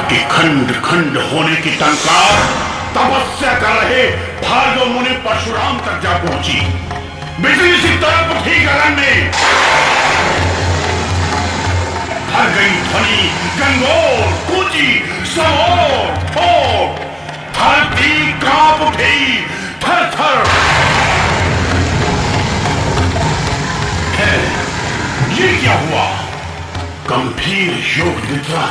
के खंड खंड होने की टंकार तपस्या कर रहे भार्गव मुनि परशुराम तक जा पहुंची। बिजली सी तड़प थी गगन में, भर गई ध्वनि गंगोर कूची समोर ठोर, धरती कांप उठी थर थर। ये क्या हुआ? गंभीर योग निद्रा।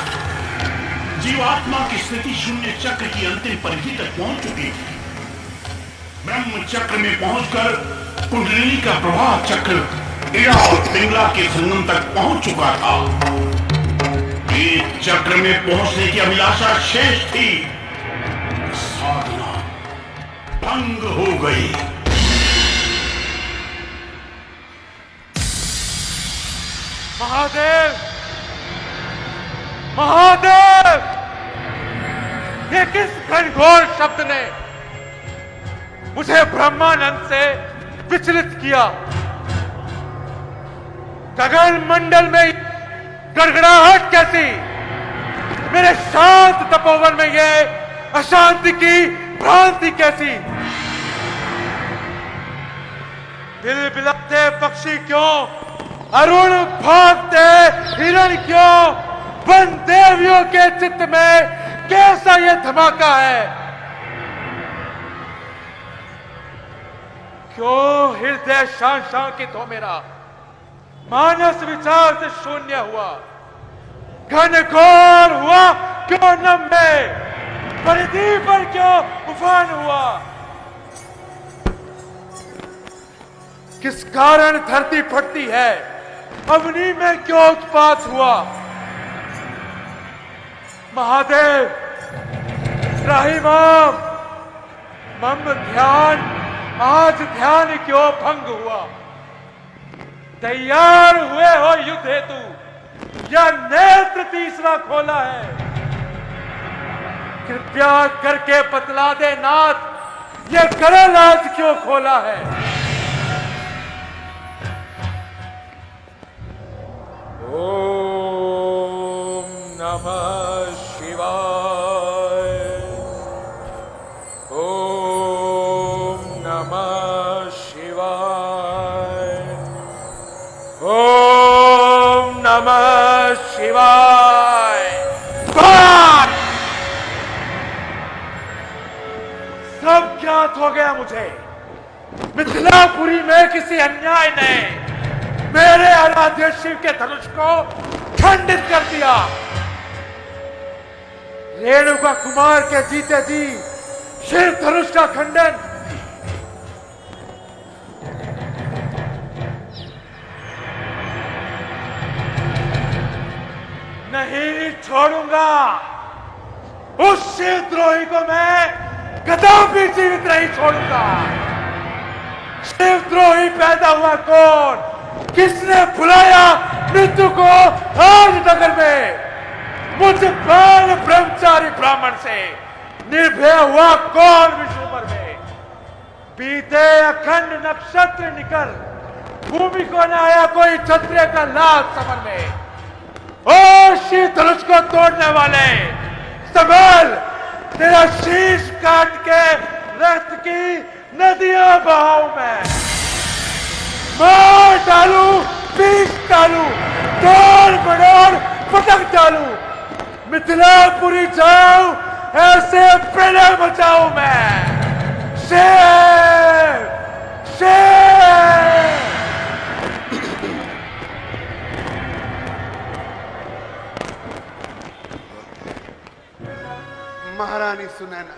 जीवात्मा की स्थिति शून्य चक्र की अंतिम परिधि तक पहुंच चुकी थी। ब्रह्म चक्र में पहुंचकर कुंडलिनी का प्रवाह चक्र इड़ा और पिंगला के संगम तक पहुंच चुका था। वेद चक्र में पहुंचने की अभिलाषा शेष थी। साधना भंग हो गई। महादेव, महादेव, ये किस घनघोर शब्द ने मुझे ब्रह्मानंद से विचलित किया? गगन मंडल में गड़गड़ाहट कैसी? मेरे शांत तपोवन में ये अशांति की भ्रांति कैसी? दिल बिलकते पक्षी क्यों, अरुण भागते हिरण क्यों, वन देवियों के चित्त में कैसा ये धमाका है? क्यों हृदय शांशांकित हो मेरा, मानस विचार से शून्य हुआ, घनघोर हुआ क्यों नम में, परिधि पर क्यों उफान हुआ? किस कारण धरती फटती है, अग्नि में क्यों उत्पात हुआ? महादेव, राहिमाम, मम ध्यान, आज ध्यान क्यों भंग हुआ? तैयार हुए हो युद्ध हेतु या नेत्र तीसरा खोला है? कृपया करके बतला दे नाथ, ये करल आज क्यों खोला है? ओम नमः शिवाय, ओम नमः शिवाय, ओम नमः शिवाय। सब ज्ञात हो गया मुझे, मिथिलापुरी में किसी अन्याय ने मेरे आराध्य शिव के धनुष को खंडित कर दिया। रेणुका कुमार के जीते जी शिव धनुष का खंडन नहीं छोड़ूंगा। उस शिवद्रोही को मैं कदापि जीवित नहीं छोड़ूंगा। शिवद्रोही पैदा हुआ कौन? किसने बुलाया मृत्यु को आज नगर में? मुझ प्राण ब्रह्मचारी ब्राह्मण से निर्भय हुआ कौन विश्वभर में? बीते अखंड नक्षत्र निकल भूमि को न आया कोई क्षत्रिय का लाभ समन में। ओ शिव धनुष को तोड़ने वाले, संभल, तेरा शीश काट के रक्त की नदियां बहाऊं मैं, मार डालू, पीस डालू, तोड़ मड़ोड़ पटक डालू, मिथिलापुरी जाऊं, ऐसे प्रलय मचाऊं मैं। शेर, शेर। महारानी सुनैना,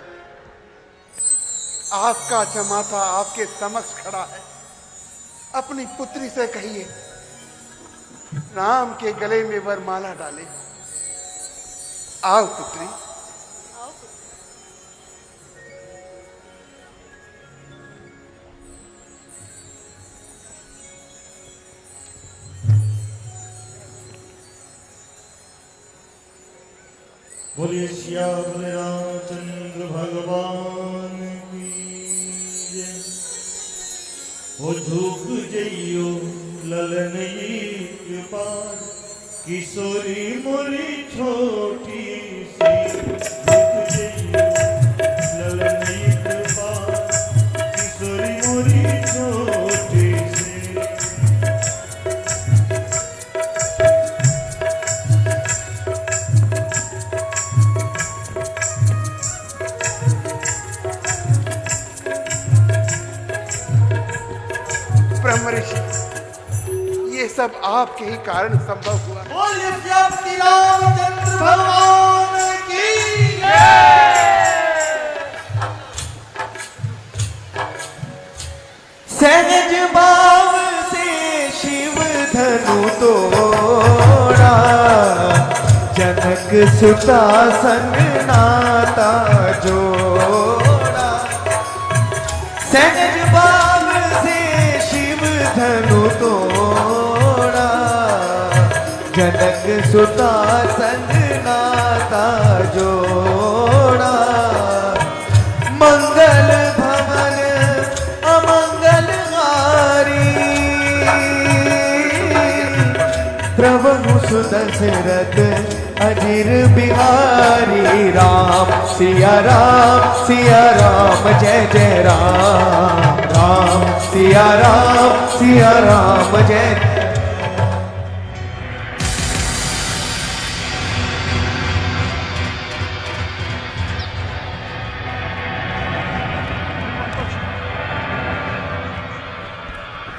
आपका जमाता आपके समक्ष खड़ा है। अपनी पुत्री से कहिए राम के गले में वरमाला डाले। आओ पुत्री। बोलिए श्याम रामचंद्र भगवान की जय। हो झुक जइयो ललन एक बार, किशोरी मोरी छोटी सी रुक गई ललनी कृपा किशोरी मोरी छोटी सी ब्रह्म ऋषि, ये सब आपके ही कारण संभव हुआ। बोलिए श्री रामचंद्र भगवान की सहज भाव से शिव धनु तोड़ा जनक सुता संग नाता जोड़ा सहज भाव से शिव धनु तोड़ा जनक सुता संग नाता जोड़ा मंगल भवन अमंगल हारी प्रभु सुदशरथ अजीर बिहारी राम सिया राम जय जय राम राम सिया राम जय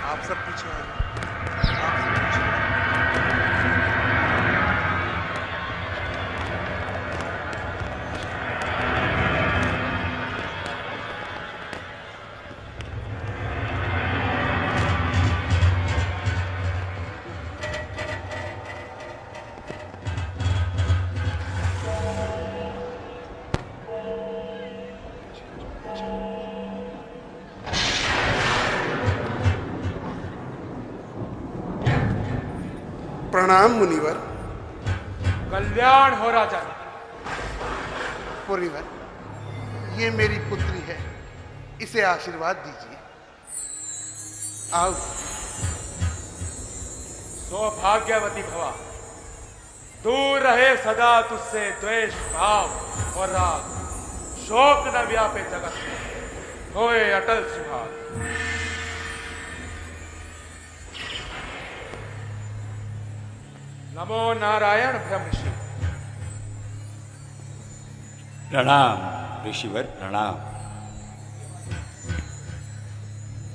आप सब पीछे आ जाओ। आप सब पीछे आ जाओ। प्रणाम मुनिवर। कल्याण हो राजा। मुनिवर, ये मेरी पुत्री है, इसे आशीर्वाद दीजिए। आओ। सौभाग्यवती भवा, दूर रहे सदा तुझसे द्वेष भाव और राग, शोक न व्यापे जगत में, होए अटल सुहाग। नमो नारायण ब्रह्मषि। प्रणाम ऋषिवर प्रणाम।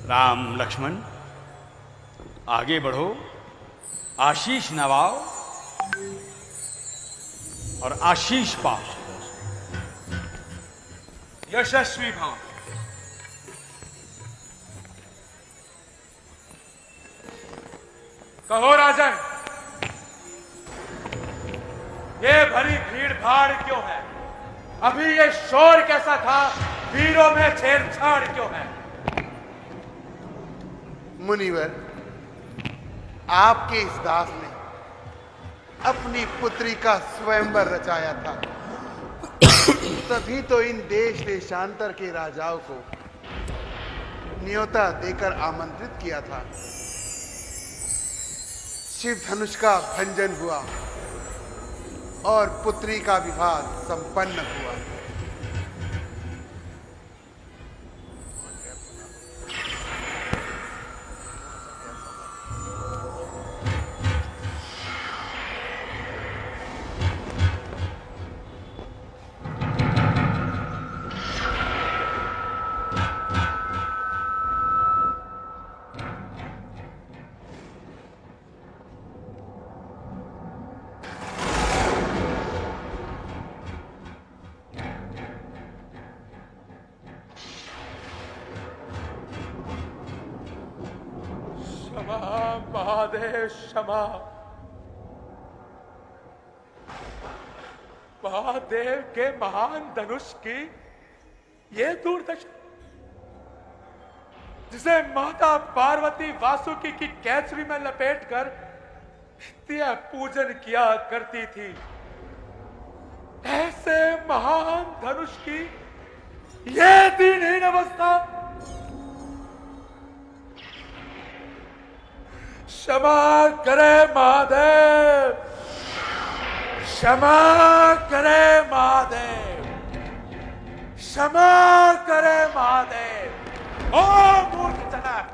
राम लक्ष्मण आगे बढ़ो, आशीष नवाओ और आशीष पाओ। यशस्वी भाव। कहो राजन, ये भरी भीड़ भाड़ क्यों है? अभी ये शोर कैसा था? वीरों में छेड़छाड़ क्यों है? मुनिवर, आपके इस दास ने अपनी पुत्री का स्वयंवर रचाया था, तभी तो इन देश देशांतर के राजाओं को न्योता देकर आमंत्रित किया था। शिव धनुष का भंजन हुआ और पुत्री का विवाह संपन्न हुआ। महादेव क्षमा। महादेव के महान धनुष की ये दुर्दशा, जिसे माता पार्वती वासुकी की कैचरी में लपेटकर नित्य पूजन किया करती थी, ऐसे महान धनुष की ये दीनहीन अवस्था। क्षमा करे महादेव। क्षमा करे महादेव, क्षमा करे महादेव। ओ मूर्ख जनक,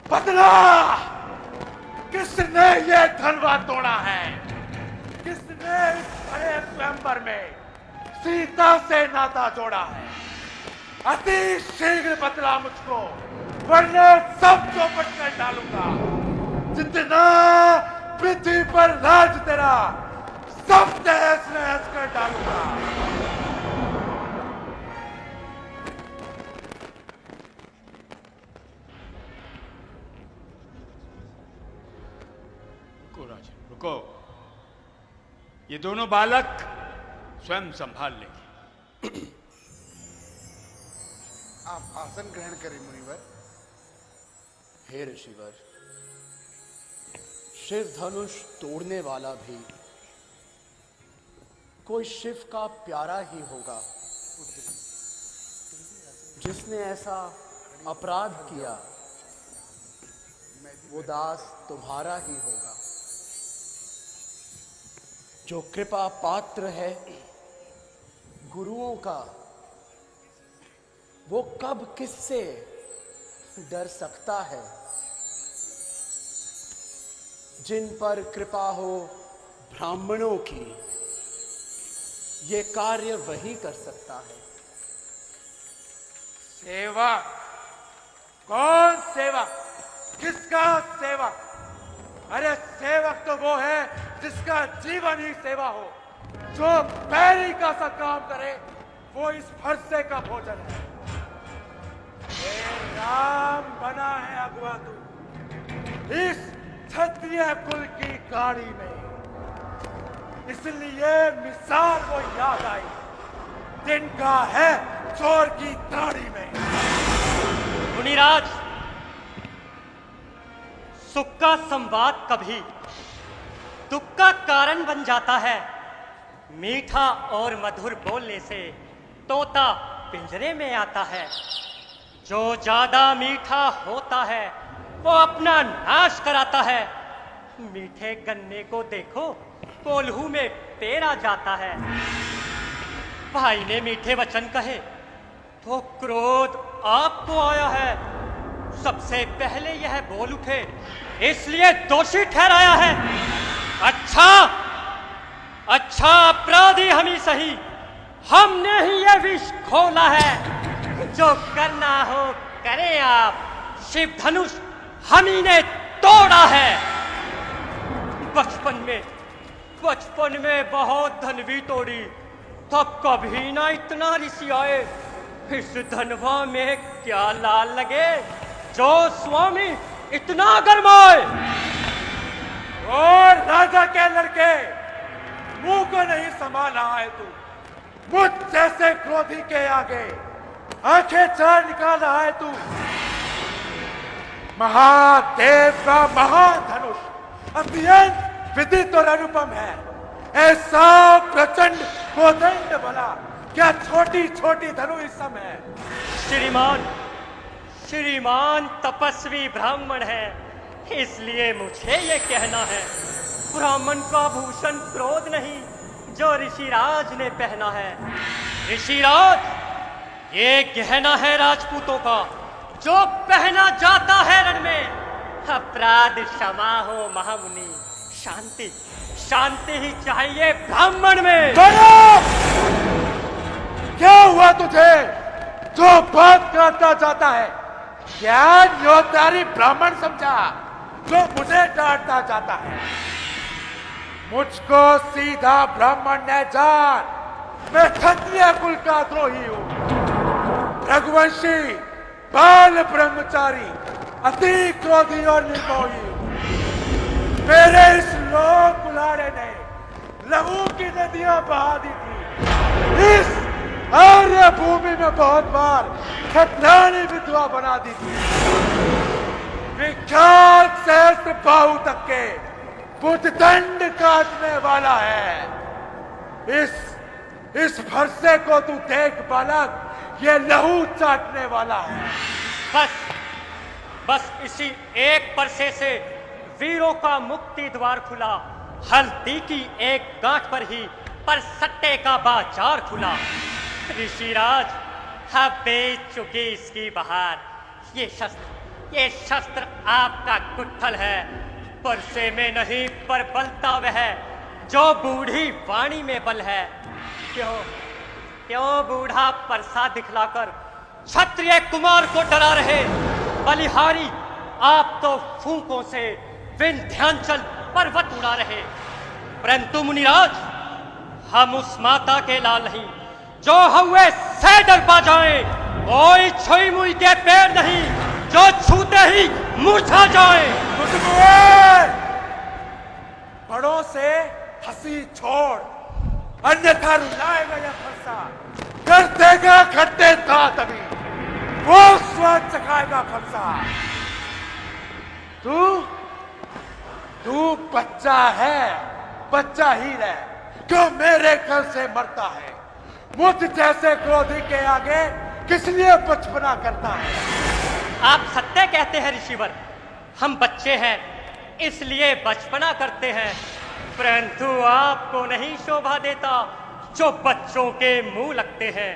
बदला किसने ये धनवा तोड़ा है? किसने इस बड़े स्वयंवर में सीता से नाता जोड़ा है? अति शीघ्र बदला मुझको, वरना सब चौपट कर डालूंगा। जितना पृथ्वी पर राज तेरा, सब तहस नहस कर डालूंगा। रुको राजन, रुको। ये दोनों बालक स्वयं संभाल लेंगे। आप आसन ग्रहण करें मुनिवर। हे ऋषिवर, शिव धनुष तोड़ने वाला भी कोई शिव का प्यारा ही होगा। जिसने ऐसा अपराध किया वो दास तुम्हारा ही होगा। जो कृपा पात्र है गुरुओं का, वो कब किससे डर सकता है? जिन पर कृपा हो ब्राह्मणों की, ये कार्य वही कर सकता है। सेवक? कौन सेवक? किसका सेवक? अरे सेवक तो वो है जिसका जीवन ही सेवा हो, जो पैरी का सा काम करे, वो इस फरसे का भोजन है। हे राम बना है अगवा तू इस क्षत्रिय कुल की गाड़ी में, इसलिए मिसाल वो याद आई जिनका है चोर की दाढ़ी में। मुनिराज, सुख का संवाद कभी दुख का कारण बन जाता है। मीठा और मधुर बोलने से तोता पिंजरे में आता है। जो ज्यादा मीठा होता है वो अपना नाश कराता है। मीठे गन्ने को देखो, कोल्हू में पेड़ आ जाता है। भाई ने मीठे वचन कहे तो क्रोध आपको आया है। सबसे पहले यह बोल उठे, इसलिए दोषी ठहराया है। अच्छा अपराधी हम ही सही, हमने ही यह विष खोला है। जो करना हो करें आप, शिव धनुष हम ही ने तोड़ा है। बचपन में बहुत धन भी तोड़ी, तब कभी ना इतना ऋषि आए। इस धनवा में क्या लाल लगे जो स्वामी इतना गरमाए। और राजा के लड़के, मुंह को नहीं संभाला है तू। मुझ जैसे क्रोधी के आगे आंखें चार निकाल रहा है तू। महादेव का महाधनुष अत्यंत विदित और अनुपम है। ऐसा प्रचंड कोदंड भला क्या छोटी छोटी धनु इस समय। श्रीमान तपस्वी ब्राह्मण है, इसलिए मुझे ये कहना है। ब्राह्मण का भूषण क्रोध नहीं, जो ऋषिराज ने पहना है। ऋषिराज, ये गहना है राजपूतों का, जो पहना जाता है रण में। अपराध क्षमा हो महामुनि, शांति ही चाहिए ब्राह्मण में। क्या हुआ तुझे जो बात करता जाता है? क्या न्योतारी ब्राह्मण समझा जो मुझे डांटता जाता है? मुझको सीधा ब्राह्मण न जान, मैं क्षत्रिय कुल का द्रोही हूं। रघुवंशी, बाल ब्रह्मचारी, अति क्रोधी और निर्मोही। मेरे इस लोक कुलाड़े ने लहू की नदियां बहा दी थी। इस आर्य भूमि में बहुत बार खतरानी विधवा बना दी थी। विख्यात सहस्त्र बाहु तक के बुद्ध दंड काटने वाला है। इस फरसे को तू देख बालक, ये लहू चाटने वाला है। बस इसी एक परसे से वीरों का मुक्ति द्वार खुला। हल्दी की एक गांठ पर ही पर सट्टे का बाजार खुला। ऋषिराज, अब बेच चुकी इसकी बहार। ये शस्त्र आपका गुत्थल है, परसे में नहीं पर बलता वह जो बूढ़ी वाणी में बल है। क्यों बूढ़ा परसा दिखलाकर क्षत्रिय कुमार को डरा रहे? बलिहारी, आप तो फूंकों से विंध्याचल पर्वत उड़ा रहे। परंतु मुनिराज, हम उस माता के लाल नहीं जो हुए से डर पा जाए। कोई छुई मुई के पैर नहीं जो छूते ही मूर्छा जाए। बड़ों से हंसी छोड़, अन्यथा रुलाएगा यह फरसा। कर देगा खट्टे था तभी वो स्वाद चखाएगा फरसा। तू बच्चा है, बच्चा ही रह, क्यों मेरे घर से मरता है? मुझ जैसे क्रोधी के आगे किस लिए बचपना करता है? आप सत्य कहते हैं ऋषिवर, हम बच्चे हैं इसलिए बचपना करते हैं। परंतु आपको नहीं शोभा देता जो बच्चों के मुंह लगते हैं।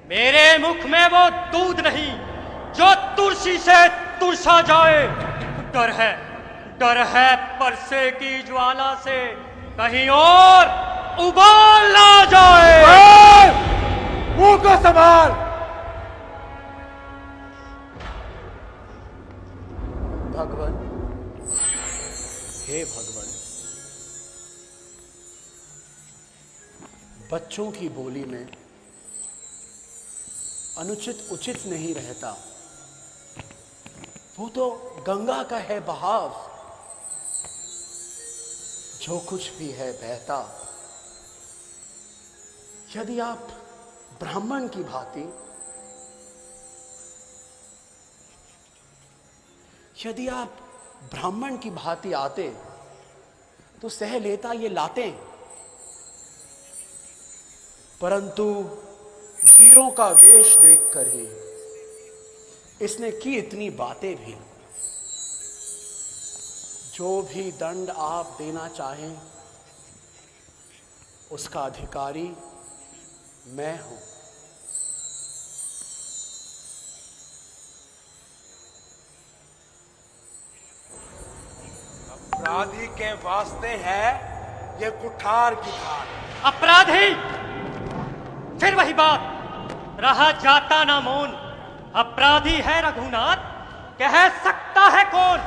मेरे मुख में वो दूध नहीं जो तुलसी से तुलसा जाए। डर है परसे की ज्वाला से कहीं और उबाल ना जाए। मुंह को संभाल। भगवान, हे भगवान, बच्चों की बोली में अनुचित उचित नहीं रहता। वो तो गंगा का है बहाव, जो कुछ भी है बहता। यदि आप ब्राह्मण की भांति, यदि आप ब्राह्मण की भांति आते तो सह लेता ये लाते। परंतु वीरों का वेश देखकर ही इसने की इतनी बातें भी। जो भी दंड आप देना चाहें उसका अधिकारी मैं हूं। अपराधी के वास्ते है ये कुठार की धार। अपराधी, फिर वही बात, रहा जाता ना मौन। अपराधी है रघुनाथ, कह सकता है कौन?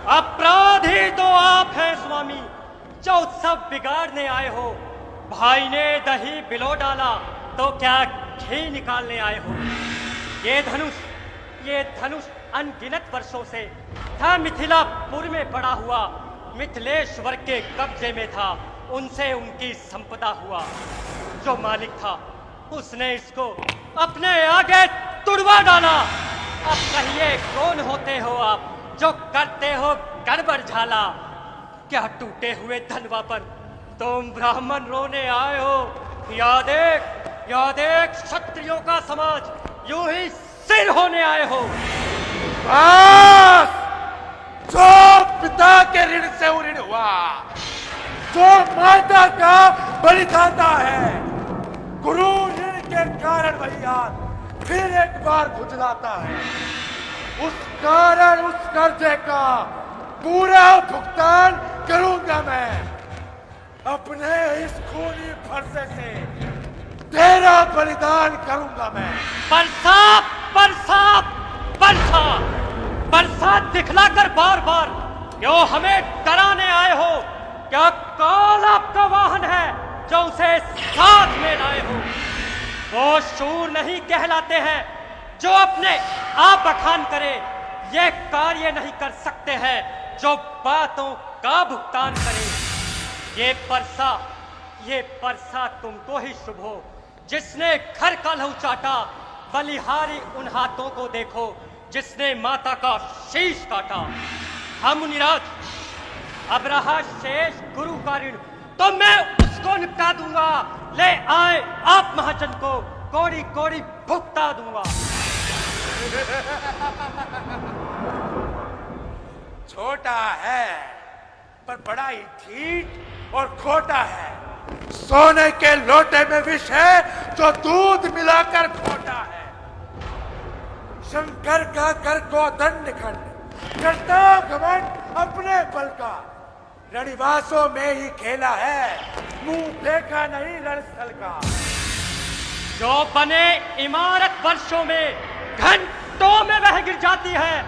अपराधी तो आप हैं स्वामी, जो सब बिगाड़ने आए हो। भाई ने दही बिलो डाला तो क्या घी निकालने आए हो? ये धनुष अनगिनत वर्षों से था मिथिलापुर में पड़ा हुआ। मिथिलेश्वर के कब्जे में था, उनसे उनकी संपदा हुआ। जो मालिक था उसने इसको अपने आगे तुड़वा डाला। अब कहिए कौन होते हो आप जो करते हो गड़बड़ झाला? क्या टूटे हुए धनवा पर तुम ब्राह्मण रोने आए हो? या देख क्षत्रियों का समाज यूं ही सिर होने आए हो। बस, जो पिता के ऋण से ऋण हुआ, जो माता का बलिदाता है, गुरु ऋण के कारण वही आज फिर एक बार खुजलाता है। उस कारण उस कर्जे का पूरा भुगतान करूंगा मैं। अपने इस खूनी फरसे से तेरा बलिदान करूंगा मैं। बरसात दिखलाकर बार बार क्यों हमें डराने आए हो? क्या काल आपका वाहन है जो उसे साथ में लाए हो? वो शूर नहीं कहलाते हैं जो अपने आप बखान करे। ये कार्य नहीं कर सकते हैं जो बातों का भुगतान करे। ये परसा तुमको ही शुभ हो जिसने घर का लहू चाटा। बलिहारी उन हाथों को देखो जिसने माता का शीश काटा। हम मुनिराज, अब रहा शेष गुरु का ऋण तो मैं उसको निपटा दूंगा। ले आए आप महाजन को कोड़ी कोड़ी भुगता दूंगा। छोटा है पर बड़ा ही ढीठ और खोटा है। सोने के लोटे में विष है जो दूध मिलाकर खोटा है। शंकर का कर को दंड खंड करता घमंड अपने बल का। रणिवासों में ही खेला है, मुंह देखा नहीं रणस्थल का। जो बने इमारत वर्षों में घंटों में वह गिर जाती है।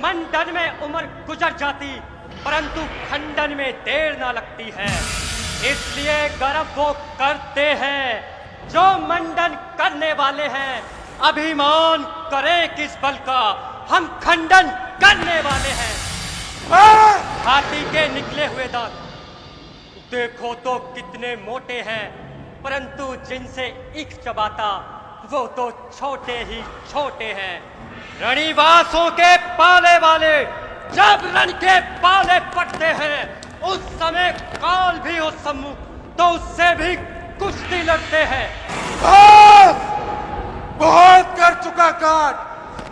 मंडन में उम्र गुजर जाती परंतु खंडन में देर ना लगती है। इसलिए गर्व वो करते हैं जो मंडन करने वाले हैं। अभिमान करे किस बल का, हम खंडन करने वाले हैं। हाथी के निकले हुए दांत देखो तो कितने मोटे हैं, परंतु जिनसे ईख चबाता वो तो छोटे ही छोटे हैं। रणिवासों के पाले वाले जब रण के पाले पड़ते हैं, उस समय काल भी हो सम्मुख तो उससे भी कुश्ती लड़ते हैं। बहुत कर चुका काट,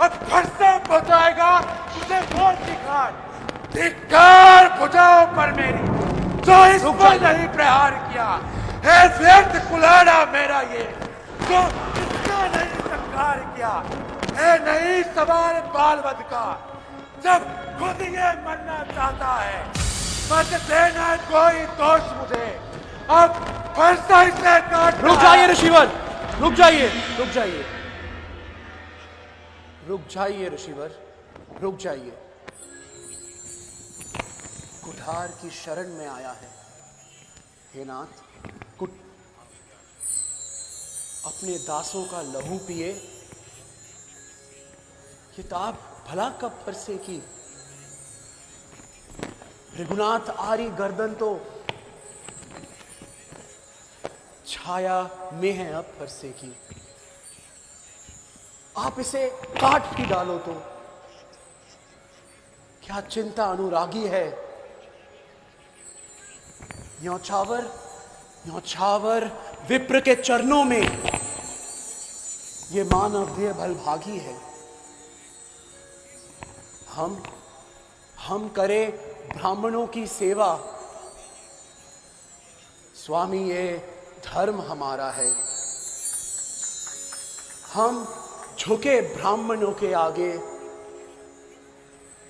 अब फरसा पहुंचाएगा तुझे मौत की घाट। धिक्कार भुजाओं पर मेरी जो इस पर नहीं प्रहार किया है। व्यर्थ कुलाड़ा मेरा ये जो इसका नहीं संहार किया है। नहीं सवाल बालवद का जब खुद ये मरना चाहता है, मत देना कोई दोष मुझे। अब फरसा इसे काट। रुक जाइए ऋषिवर, रुक जाइए, रुक जाइए, रुक जाइए ऋषिवर, रुक जाइए। कुठार की शरण में आया है। हे नाथ, अपने दासों का लहू पिए। किताब भला कब फरसे की। रघुनाथ आरी गर्दन तो छाया में है अब फरसे की। आप इसे काट ही डालो तो क्या चिंता अनुरागी है। न्यौछावर न्यौछावर विप्र के चरणों में ये मानव देह भलभागी है। हम करें ब्राह्मणों की सेवा। स्वामी ये धर्म हमारा है। हम झुके ब्राह्मणों के आगे,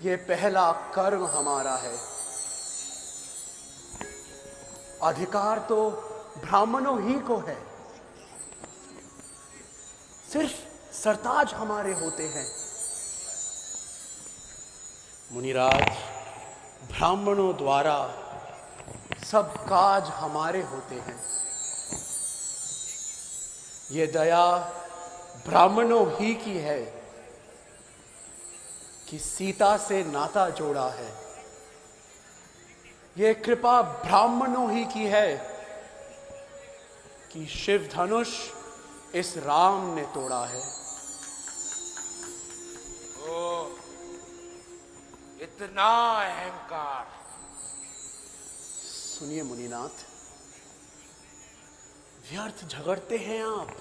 ये पहला कर्म हमारा है। अधिकार तो ब्राह्मणों ही को है, सिर्फ सरताज हमारे होते हैं। मुनिराज, ब्राह्मणों द्वारा सब काज हमारे होते हैं। ये दया ब्राह्मणों ही की है कि सीता से नाता जोड़ा है। ये कृपा ब्राह्मणों ही की है कि शिव धनुष इस राम ने तोड़ा है। ओ, इतना अहंकार। सुनिए मुनिनाथ, व्यर्थ झगड़ते हैं आप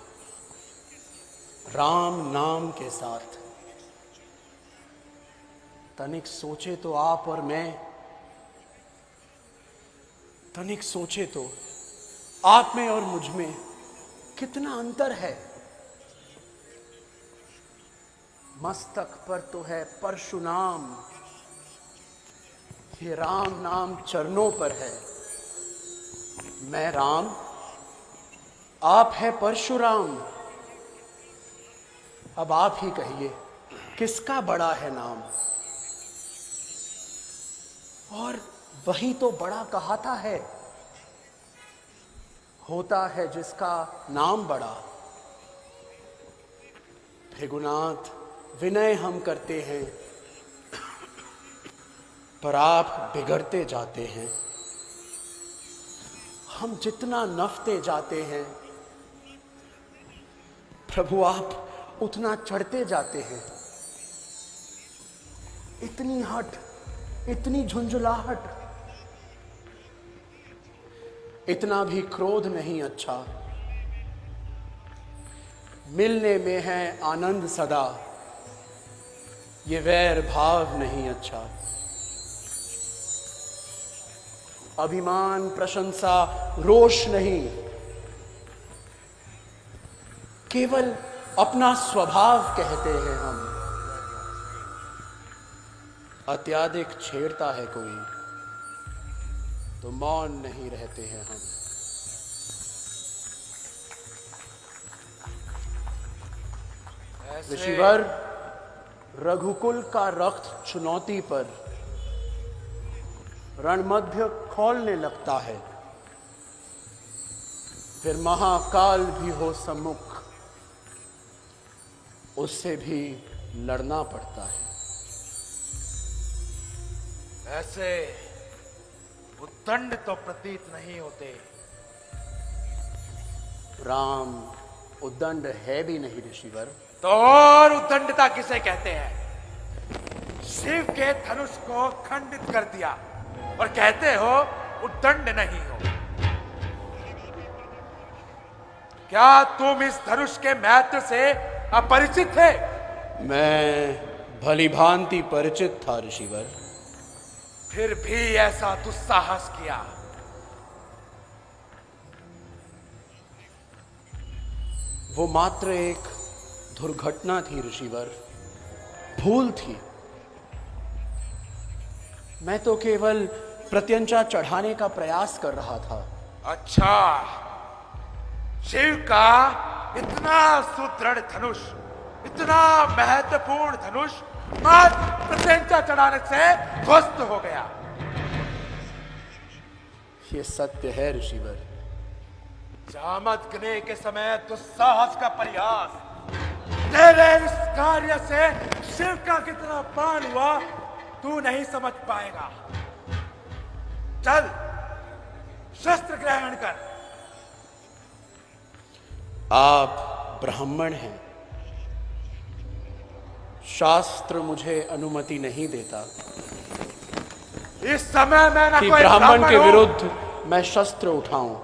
राम नाम के साथ। तनिक सोचे तो आप और मैं, तनिक सोचे तो आप में और मुझ में कितना अंतर है। मस्तक पर तो है परशुनाम, ये राम नाम चरणों पर है। मैं राम, आप है परशुराम। अब आप ही कहिए किसका बड़ा है नाम। और वही तो बड़ा कहाता है, होता है जिसका नाम बड़ा। भृगुनाथ, विनय हम करते हैं पर आप बिगड़ते जाते हैं। हम जितना नफते जाते हैं प्रभु आप उतना चढ़ते जाते हैं। इतनी हट, इतनी झुंझुलाहट, इतना भी क्रोध नहीं अच्छा। मिलने में है आनंद सदा, ये वैर भाव नहीं अच्छा। अभिमान, प्रशंसा, रोष नहीं, केवल अपना स्वभाव कहते हैं हम। अत्याधिक छेड़ता है कोई तो मौन नहीं रहते हैं हम। ऋषिवर, रघुकुल का रक्त चुनौती पर रणमध्य खोलने लगता है, फिर महाकाल भी हो सम्मुख, उससे भी लड़ना पड़ता है। ऐसे उद्दंड तो प्रतीत नहीं होते। राम उद्दंड है भी नहीं ऋषिवर। तो और उद्दंडता किसे कहते हैं? शिव के धनुष को खंडित कर दिया और कहते हो उद्दंड नहीं हो। क्या तुम इस धनुष के महत्व से अपरिचित थे? मैं भली भांति परिचित था ऋषिवर। फिर भी ऐसा दुस्साहस किया। वो मात्र एक दुर्घटना थी ऋषिवर, भूल थी। मैं तो केवल प्रत्यंचा चढ़ाने का प्रयास कर रहा था। अच्छा, शिव का इतना सुदृढ़ धनुष, इतना महत्वपूर्ण धनुष आज प्रत्यंचा चढ़ाने से ध्वस्त हो गया। ये सत्य है ऋषिवर। जामदग्नि के समय दुस्साहस का प्रयास, तेरे इस कार्य से शिव का कितना अपमान हुआ तू नहीं समझ पाएगा। चल शस्त्र ग्रहण कर। आप ब्राह्मण हैं, शास्त्र मुझे अनुमति नहीं देता इस समय मैं न कि कोई ब्राह्मण के हूं, विरुद्ध मैं शस्त्र उठाऊं।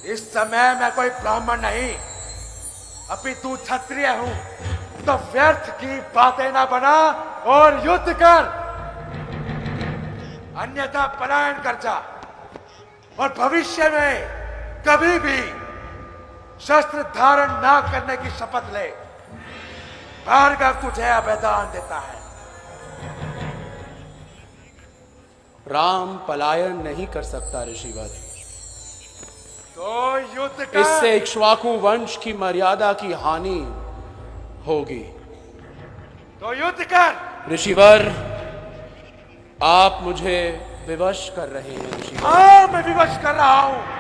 इस समय मैं कोई ब्राह्मण नहीं, अभी तू क्षत्रिय हूं। तो व्यर्थ की बातें ना बना और युद्ध कर, अन्यथा पलायन कर जा और भविष्य में कभी भी शस्त्र धारण ना करने की शपथ ले। भार्गव तुझे अभयदान देता है। राम पलायन नहीं कर सकता ऋषिवर। तो युद्ध कर। इससे इक्ष्वाकु वंश की मर्यादा की हानि होगी। तो युद्ध कर। ऋषिवर, आप मुझे विवश कर रहे हैं ऋषिवर। हाँ, मैं विवश कर रहा हूं।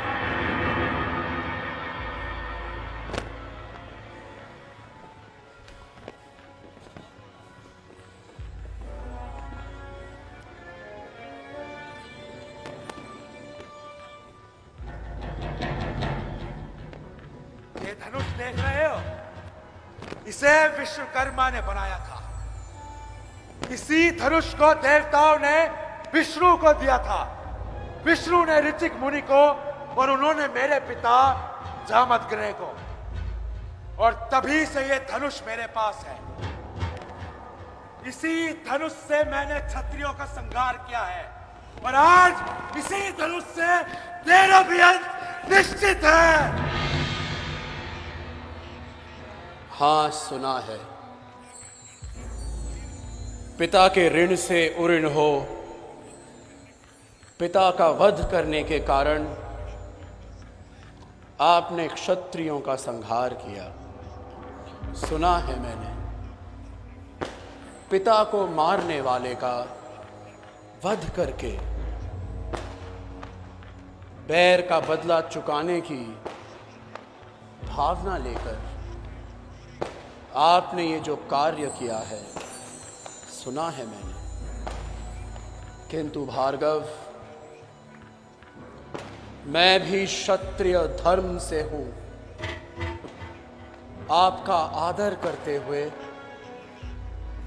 ये धनुष देख रहे हो, इसे विश्वकर्मा ने बनाया था। इसी धनुष को देवताओं ने विष्णु को दिया था। विष्णु ने ऋचिक मुनि को और उन्होंने मेरे पिता जामदग्नि को, और तभी से ये धनुष मेरे पास है। इसी धनुष से मैंने क्षत्रियों का संहार किया है और आज इसी धनुष से तेरा भी अंत निश्चित है। हाँ, सुना है। पिता के ऋण से उऋण हो, पिता का वध करने के कारण आपने क्षत्रियों का संहार किया। सुना है मैंने। पिता को मारने वाले का वध करके बैर का बदला चुकाने की भावना लेकर आपने ये जो कार्य किया है, सुना है मैंने। किंतु भार्गव, मैं भी क्षत्रिय धर्म से हूं। आपका आदर करते हुए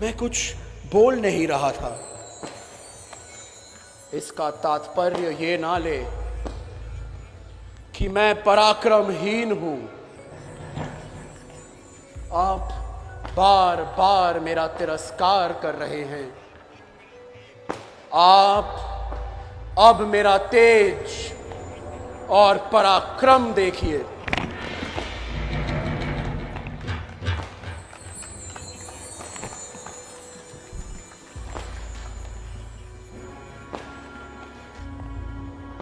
मैं कुछ बोल नहीं रहा था। इसका तात्पर्य ये ना ले कि मैं पराक्रमहीन हूं। आप बार बार मेरा तिरस्कार कर रहे हैं। आप अब मेरा तेज और पराक्रम देखिए।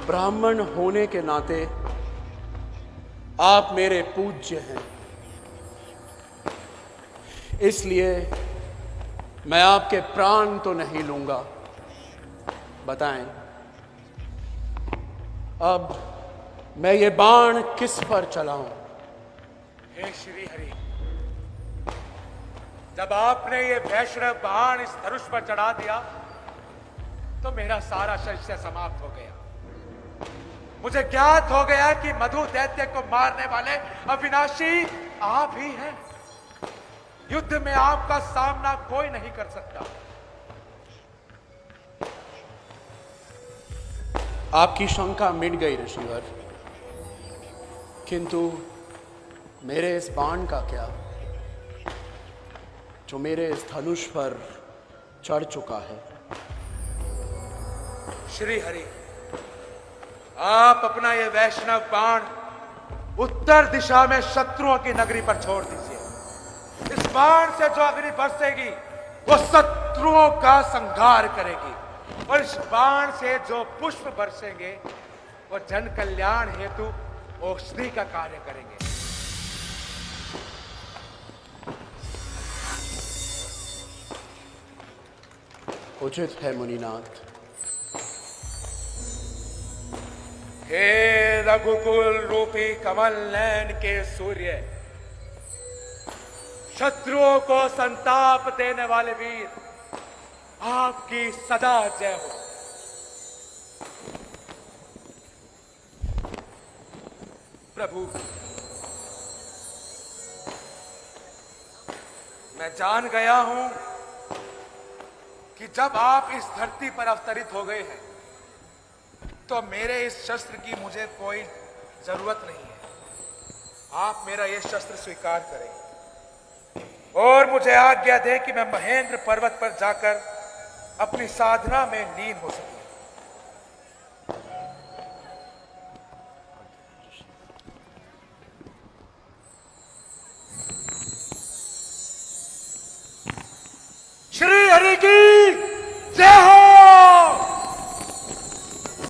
ब्राह्मण होने के नाते आप मेरे पूज्य हैं, इसलिए मैं आपके प्राण तो नहीं लूंगा। बताएं, अब मैं ये बाण किस पर चलाऊं? हे श्री हरि, जब आपने ये वैष्णव बाण इस धनुष पर चढ़ा दिया तो मेरा सारा शस्त्र समाप्त हो गया। मुझे ज्ञात हो गया कि मधु दैत्य को मारने वाले अविनाशी आप ही हैं। युद्ध में आपका सामना कोई नहीं कर सकता। आपकी शंका मिट गई ऋषिवर, किंतु मेरे इस बाण का क्या, जो मेरे इस धनुष पर चढ़ चुका है? श्री हरि, आप अपना ये वैष्णव बाण उत्तर दिशा में शत्रुओं की नगरी पर छोड़ दीजिए। इस बाण से जो अग्नि बरसेगी वो शत्रुओं का संहार करेगी, और इस बाण से जो पुष्प बरसेंगे वो जन कल्याण हेतु औषधि का कार्य करेंगे। उचित है मुनिनाथ। हे रघुकुल रूपी कमल नयन के सूर्य, शत्रुओं को संताप देने वाले वीर, आपकी सदा जय हो। प्रभु, मैं जान गया हूं कि जब आप इस धरती पर अवतरित हो गए हैं तो मेरे इस शस्त्र की मुझे कोई जरूरत नहीं है। आप मेरा यह शस्त्र स्वीकार करें और मुझे आज्ञा दें कि मैं महेंद्र पर्वत पर जाकर अपनी साधना में लीन हो सकूं। श्री हरि की जय हो।